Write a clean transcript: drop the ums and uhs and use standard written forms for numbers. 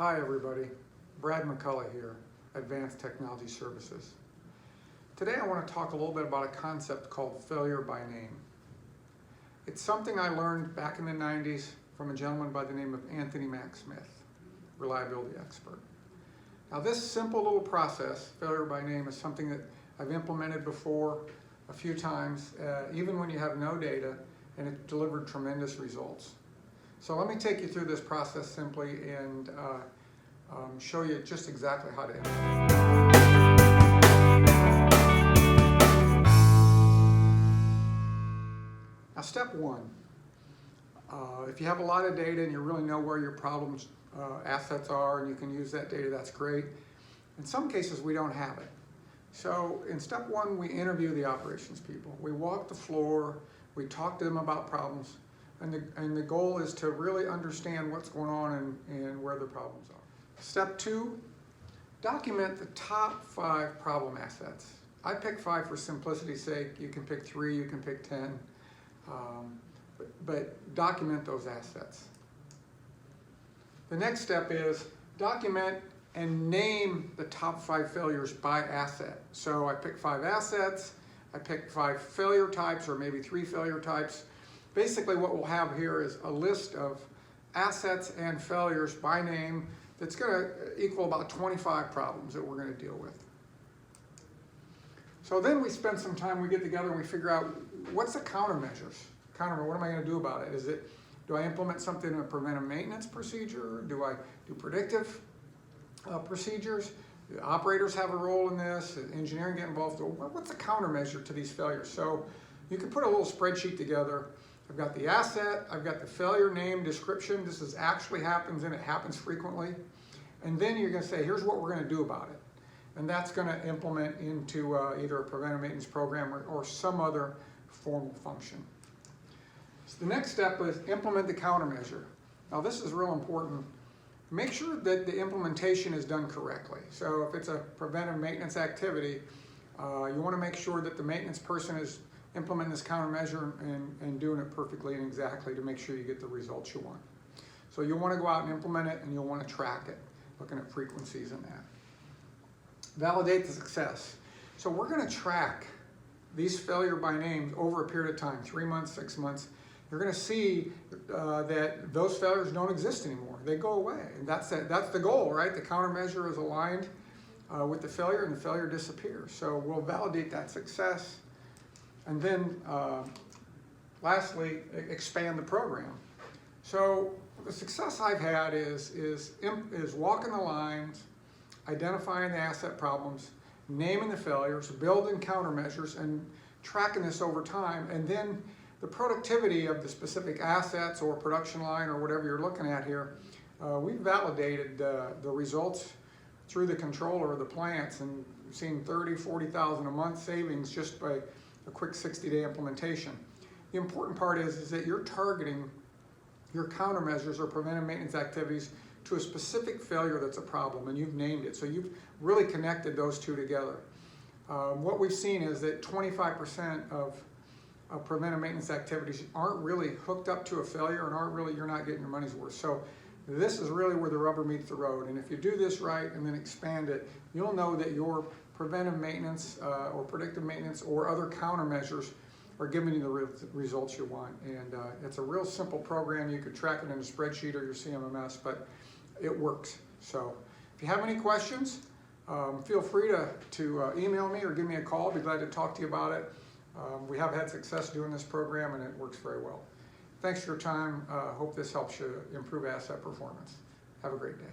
Hi everybody, Brad McCullough here, Advanced Technology Services. Today I want to talk a little bit about a concept called failure by name. It's something I learned back in the 90s from a gentleman by the name of Anthony Mac Smith, reliability expert. Now this simple little process, failure by name, is something that I've implemented before a few times, even when you have no data, and it delivered tremendous results. So let me take you through this process simply and show you just exactly how to implement it. Now step one, if you have a lot of data and you really know where your problems, assets are, and you can use that data, that's great. In some cases we don't have it. So in step one, we interview the operations people. We walk the floor, we talk to them about problems, and the goal is to really understand what's going on and where the problems are. Step two, document the top 5 problem assets. I pick 5 for simplicity's sake. You can pick 3, you can pick 10, but document those assets. The next step is document and name the top 5 failures by asset. So I pick 5 assets, I pick 5 failure types, or maybe 3 failure types. Basically what we'll have here is a list of assets and failures by name that's going to equal about 25 problems that we're going to deal with. So then we spend some time, we get together and we figure out what's the countermeasures. What am I going to do about it? Do I implement something in a preventive maintenance procedure? Do I do predictive procedures? The operators have a role in this, engineering get involved. What's the countermeasure to these failures? So you can put a little spreadsheet together. I've got the asset, I've got the failure name description. This is actually happens and it happens frequently. And then you're going to say, here's what we're going to do about it. And that's going to implement into either a preventive maintenance program or some other formal function. So the next step is implement the countermeasure. Now this is real important. Make sure that the implementation is done correctly. So if it's a preventive maintenance activity, you want to make sure that the maintenance person is implementing this countermeasure and doing it perfectly and exactly to make sure you get the results you want. So you'll want to go out and implement it, and you'll want to track it, looking at frequencies and that. Validate the success. So we're going to track these failure by names over a period of time, 3 months, 6 months. You're going to see that those failures don't exist anymore. They go away. And that's the goal, right? The countermeasure is aligned with the failure, and the failure disappears. So we'll validate that success. And then lastly, expand the program. So the success I've had is walking the lines, identifying the asset problems, naming the failures, building countermeasures, and tracking this over time. And then the productivity of the specific assets or production line or whatever you're looking at here, we've validated the results through the controller of the plants, and we've seen 30, 40,000 a month savings just by a quick 60-day implementation. The important part is that you're targeting your countermeasures or preventive maintenance activities to a specific failure that's a problem, and you've named it. So you've really connected those two together. What we've seen is that 25% of preventive maintenance activities aren't really hooked up to a failure and you're not getting your money's worth. So this is really where the rubber meets the road. And if you do this right and then expand it, you'll know that your preventive maintenance or predictive maintenance or other countermeasures are giving you the results you want. And it's a real simple program. You could track it in a spreadsheet or your CMMS, but it works. So if you have any questions, feel free to email me or give me a call. I'll be glad to talk to you about it. We have had success doing this program, and it works very well. Thanks for your time. Hope this helps you improve asset performance. Have a great day.